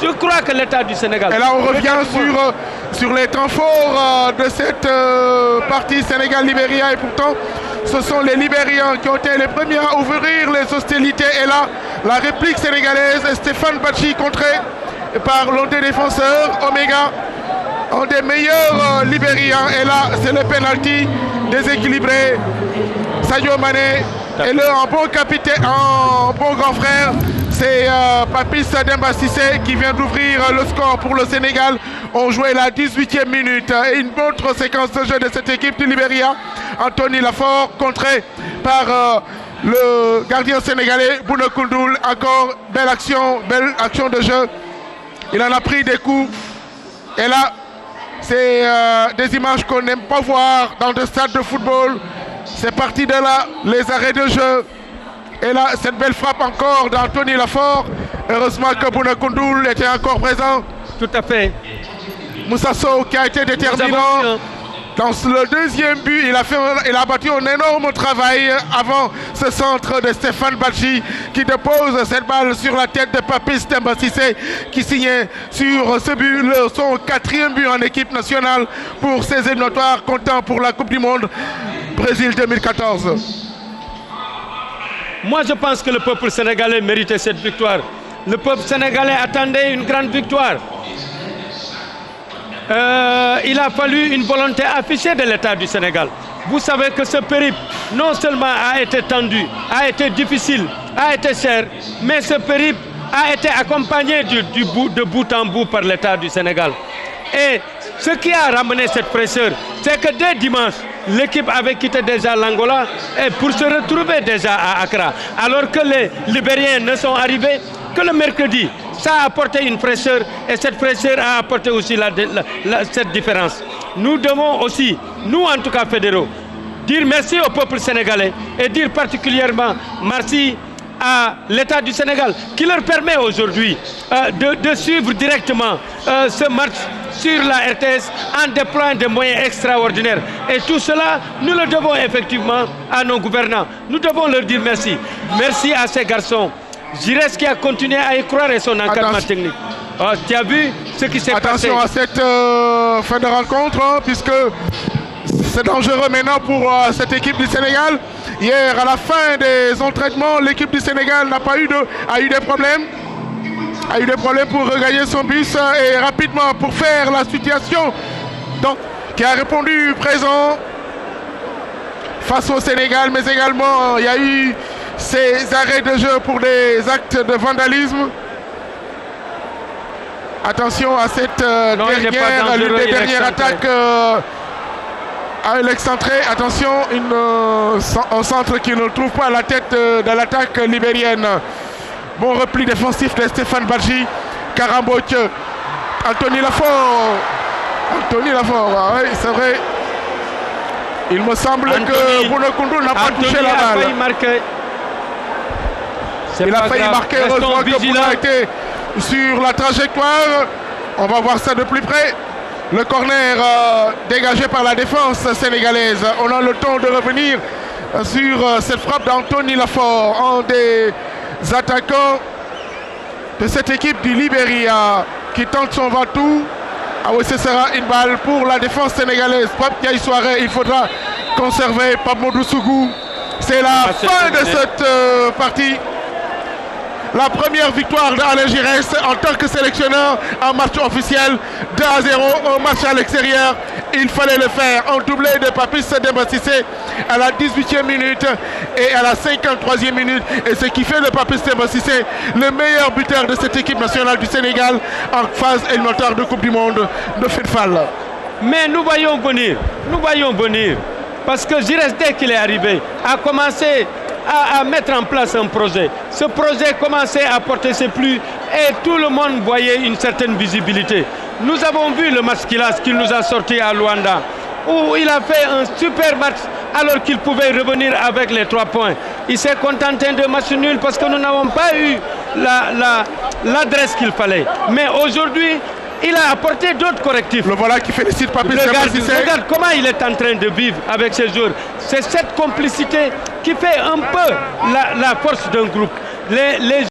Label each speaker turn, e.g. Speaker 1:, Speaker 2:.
Speaker 1: Je crois que l'État du Sénégal...
Speaker 2: Et là, on revient sur les temps forts de cette partie Sénégal-Libéria. Et pourtant, ce sont les Libériens qui ont été les premiers à ouvrir les hostilités. Et là, la réplique sénégalaise, Stéphane Badji contré par l'un des défenseurs, Omega, un des meilleurs Libériens. Et là, c'est le penalty déséquilibré. Sadio Mané et le bon capitaine, un bon grand frère, c'est Papis Demba Cissé qui vient d'ouvrir le score pour le Sénégal. On jouait la 18e minute et une autre séquence de jeu de cette équipe du Libéria. Anthony Lafort contré par le gardien sénégalais Bouna Koundoul. Encore belle action de jeu. Il en a pris des coups. Et là, c'est des images qu'on n'aime pas voir dans des stades de football. C'est parti de là, les arrêts de jeu. Et là, cette belle frappe encore d'Anthony Lafort. Heureusement que Bouna Koundoul était encore présent.
Speaker 1: Tout à fait.
Speaker 2: Moussa Sow qui a été déterminant. Dans le deuxième but, il a battu un énorme travail avant ce centre de Stéphane Badji qui dépose cette balle sur la tête de Papis Demba Cissé qui signait sur ce but son 4e but en équipe nationale pour ses éliminatoires comptant pour la Coupe du Monde Brésil 2014.
Speaker 1: Moi, je pense que le peuple sénégalais méritait cette victoire. Le peuple sénégalais attendait une grande victoire. Il a fallu une volonté affichée de l'État du Sénégal. Vous savez que ce périple, non seulement a été tendu, a été difficile, a été cher, mais ce périple a été accompagné de bout en bout par l'État du Sénégal. Et ce qui a ramené cette fraîcheur, c'est que dès dimanche, l'équipe avait quitté déjà l'Angola et pour se retrouver déjà à Accra. Alors que les Libériens ne sont arrivés que le mercredi. Ça a apporté une fraîcheur et cette fraîcheur a apporté aussi cette différence. Nous devons aussi, nous en tout cas fédéraux, dire merci au peuple sénégalais et dire particulièrement merci à l'État du Sénégal qui leur permet aujourd'hui de suivre directement ce match sur la RTS en déployant des moyens extraordinaires. Et tout cela, nous le devons effectivement à nos gouvernants. Nous devons leur dire merci. Merci à ces garçons. Giresse qui a continué à y croire et son encadrement technique. Tu as vu ce qui s'est passé?
Speaker 2: Attention à cette fin de rencontre, hein, puisque c'est dangereux maintenant pour cette équipe du Sénégal. Hier, à la fin des entraînements, l'équipe du Sénégal a eu des problèmes. A eu des problèmes pour regagner son bus et rapidement pour faire la situation. Donc, qui a répondu présent face au Sénégal, mais également il y a eu ces arrêts de jeu pour des actes de vandalisme. Attention à cette l'une des dernières attaques à l'excentré. Attention, un centre qui ne trouve pas la tête de l'attaque libérienne. Bon repli défensif de Stéphane Badji. Karamboch. Anthony Lafort. Anthony Lafort, oui, c'est vrai. Il me semble que Bouna Koundoul n'a pas touché la balle. Il a failli marquer, heureusement que Bouna a été sur la trajectoire. On va voir ça de plus près. Le corner dégagé par la défense sénégalaise. On a le temps de revenir sur cette frappe d'Anthony Lafort, un des attaquants de cette équipe du Libéria qui tente son va-tout. Ah oui, ce sera une balle pour la défense sénégalaise. Pape Ndiaye Souaré, il faudra conserver Pape Modou Sougou. C'est la fin de cette partie. La première victoire d'Alain Giresse en tant que sélectionneur en match officiel, 2-0 au match à l'extérieur. Il fallait le faire. Un doublé de Papis Demba Cissé à la 18e minute et à la 53e minute. Et ce qui fait de Papis Demba Cissé le meilleur buteur de cette équipe nationale du Sénégal en phase éliminatoire de Coupe du Monde de football.
Speaker 1: Mais nous voyons venir. Parce que Giresse, dès qu'il est arrivé, a commencé à mettre en place un projet. Ce projet commençait à porter ses fruits et tout le monde voyait une certaine visibilité. Nous avons vu le match qu'il nous a sorti à Luanda, où il a fait un super match alors qu'il pouvait revenir avec les 3 points. Il s'est contenté de match nul parce que nous n'avons pas eu l'adresse qu'il fallait. Mais aujourd'hui, il a apporté d'autres correctifs.
Speaker 2: Le voilà qui félicite Papis Demba Cissé.
Speaker 1: Regarde comment il est en train de vivre avec ses joueurs. C'est cette complicité qui fait un peu la force d'un groupe. Les